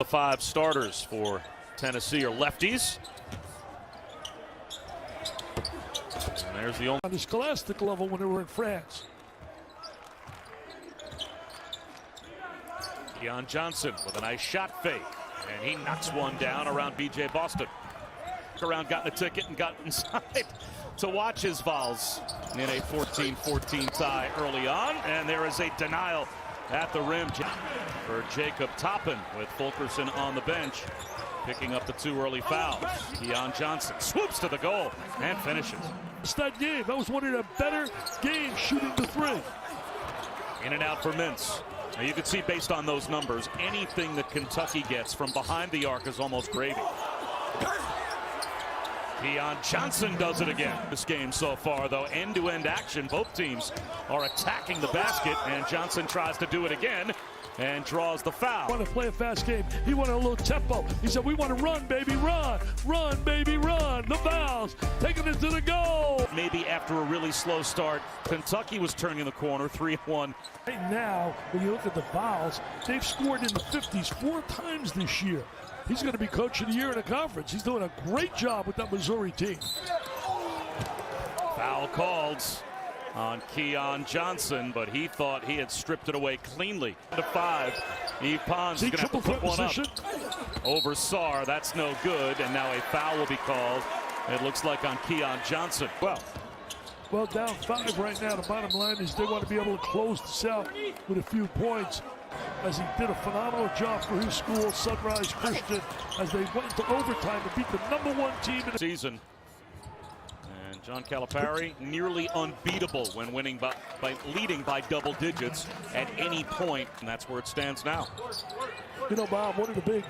5 starters for Tennessee are lefties. And there's the only on the scholastic level when they were in France. Keon Johnson with a nice shot fake, and he knocks one down around B.J. Boston. Around, got in a ticket and got inside to watch his Vols in a 14-14 tie early on, and there is a denial at the rim for Jacob Toppin with Fulkerson on the bench, picking up the 2 early fouls. Keon Johnson swoops to the goal and finishes. It's that game. That was one of the better games shooting the 3. In and out for Mintz. Now you can see based on those numbers, anything that Kentucky gets from behind the arc is almost gravy. Keon Johnson does it again. This game so far, though, end-to-end action. Both teams are attacking the basket, and Johnson tries to do it again and draws the foul. Want to play a fast game. He wanted a little tempo. He said, we want to run, baby, run. Run, baby, run. The Vols taking it to the goal. Maybe after a really slow start, Kentucky was turning the corner, 3-1. Right now, when you look at the Vols, they've scored in the 50s 4 times this year. He's going to be coach of the year in the conference. He's doing a great job with that Missouri team. Foul called on Keon Johnson, but he thought he had stripped it away cleanly. To 5, Yves Pons is going to have to put one up over Sarr. That's no good, and now a foul will be called. It looks like on Keon Johnson. Well, down 5 right now. The bottom line is they want to be able to close this out with a few points, as he did a phenomenal job for his school, Sunrise Christian, as they went into overtime to beat the #1 team in the season. And John Calipari nearly unbeatable when winning by leading by double digits at any point, and that's where it stands now. You know, Bob, one of the big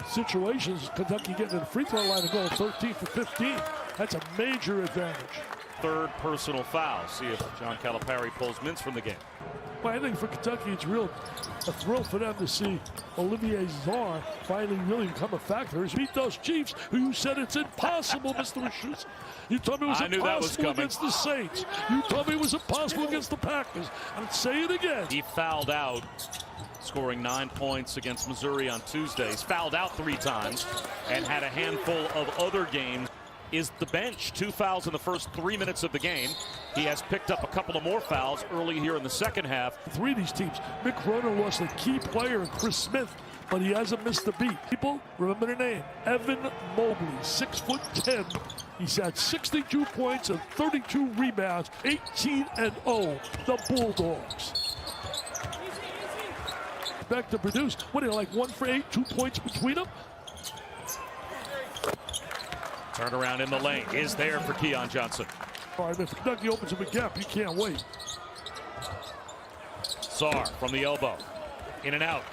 situations is Kentucky getting to the free throw line and going 13 for 15. That's a major advantage. 3rd personal foul. See if John Calipari pulls Mintz from the game. Well, I think for Kentucky, it's a thrill for them to see Olivier Sarr finally really become a factor. He's beat those Chiefs, who you said it's impossible, Mr. Rashus. You told me it was impossible against the Saints. You told me it was impossible against the Packers. I'd say it again. He fouled out, scoring 9 points against Missouri on Tuesday. He's fouled out 3 times and had a handful of other games. Is the bench. 2 fouls in the first 3 minutes of the game. He has picked up a couple of more fouls early here in the second half. 3 of these teams. Mick Cronin lost a key player in Chris Smith, but he hasn't missed a beat. People, remember the name, Evan Mobley, 6'10". He's had 62 points and 32 rebounds, 18-0, the Bulldogs. Back to produce. What are they, like 1 for 8, 2 points between them? Turnaround in the lane is there for Keon Johnson. All right, if Kentucky opens up a gap, you can't wait. Sarr from the elbow. In and out.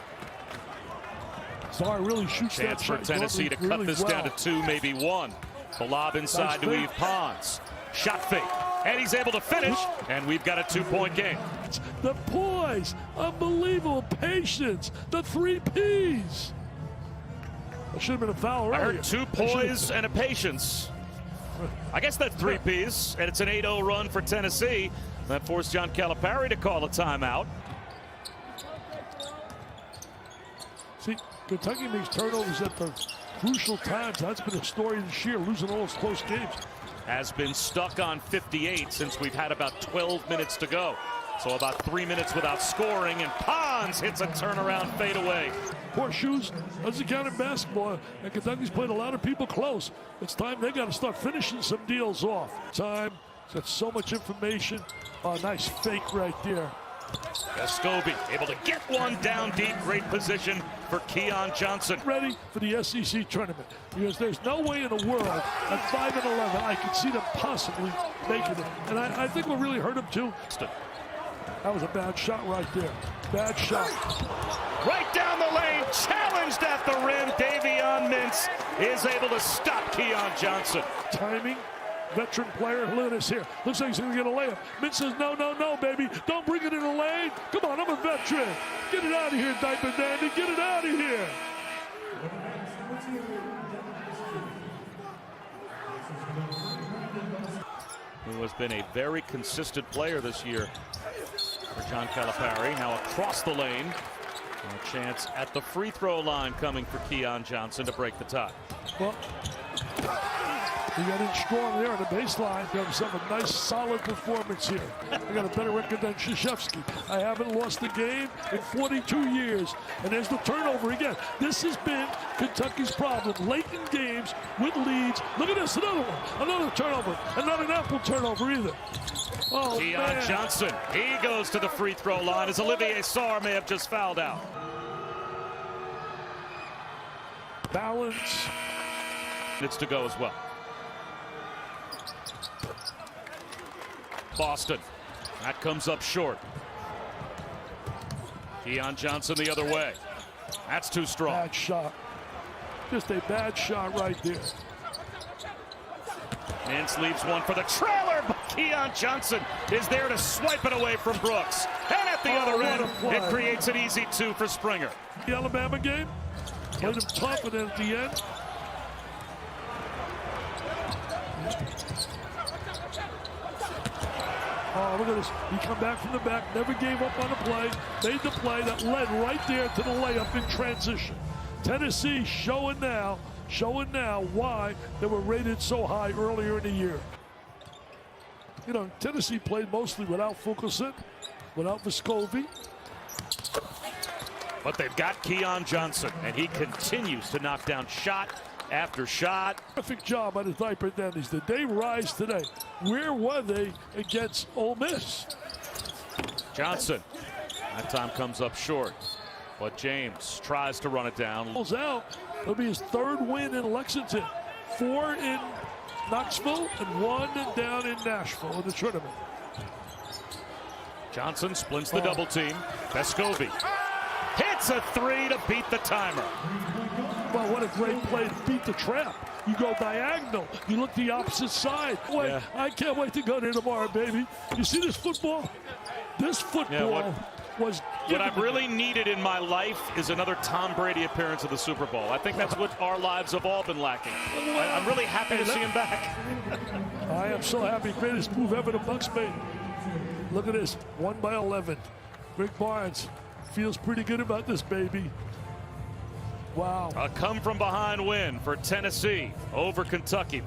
Sarr really shoots chance that shot. For Tennessee to cut this down to 2, maybe 1. The lob inside to Yves Pons. Shot fake. And he's able to finish. And we've got a 2-point game. The poise. Unbelievable patience. The 3 Ps. That should have been a foul earlier. I heard 2 poise and a patience. I guess that's 3 Ps, and it's an 8-0 run for Tennessee. That forced John Calipari to call a timeout. See, Kentucky makes turnovers at the crucial times. That's been a story this year, losing all those close games. Has been stuck on 58 since we've had about 12 minutes to go. So about 3 minutes without scoring, and Pons hits a turnaround fadeaway. Horseshoes doesn't count in basketball, and Kentucky's played a lot of people close. It's time they got to start finishing some deals off. Time, got so much information. Oh, nice fake right there. Vescovi able to get one down deep. Great position for Keon Johnson. Ready for the SEC tournament, because there's no way in the world at 5-11 I could see them possibly making it. And I think what really hurt them too. That was a bad shot right there. Bad shot. Right down the lane, challenged at the rim. Davion Mintz is able to stop Keon Johnson. Timing, veteran player. Look at this here. Looks like he's going to get a layup. Mintz says, no, no, no, baby. Don't bring it in the lane. Come on, I'm a veteran. Get it out of here, Diaper Dandy. Get it out of here. Who has been a very consistent player this year for John Calipari. Now across the lane A chance at the free throw line coming for Keon Johnson to break the tie. Well, he got in strong there on the baseline. Got himself a nice, solid performance here. I got a better record than Krzyzewski. I haven't lost a game in 42 years. And there's the turnover again. This has been Kentucky's problem. Late in games with leads. Look at this, another one. Another turnover. And not an apple turnover either. Oh, Keon man. Johnson, he goes to the free throw line as Olivier Sarr may have just fouled out. Balance. It's to go as well. Boston. That comes up short. Keon Johnson the other way. That's too strong. Bad shot. Just a bad shot right there. Nance leaves one for the trailer, but Keon Johnson is there to swipe it away from Brooks. And at the other end, it creates an easy 2 for Springer. The Alabama game. Played him tough, and then at the end. Oh, look at this. He come back from the back, never gave up on a play, made the play that led right there to the layup in transition. Tennessee showing now why they were rated so high earlier in the year. You know, Tennessee played mostly without Fulkerson, without Vescovi. But they've got Keon Johnson, and he continues to knock down shot after shot. Perfect job by the Diaper Dandies. Did they rise today? Where were they against Ole Miss? Johnson, that time comes up short, but James tries to run it down. Pulls out. It'll be his 3rd win in Lexington. 4 in Knoxville and 1 down in Nashville in the tournament. Johnson splints the double team. Vescovi hits a 3 to beat the timer. Well, what a great play to beat the trap. You go diagonal. You look the opposite side. Wait, yeah. I can't wait to go there tomorrow, baby. You see this football? This football was... What I've really needed in my life is another Tom Brady appearance at the Super Bowl. I think that's what our lives have all been lacking. I'm really happy to see him back. I am so happy. Greatest move ever the Bucs made. Look at this. 1 by 11. Rick Barnes feels pretty good about this, baby. Wow. A come-from-behind win for Tennessee over Kentucky.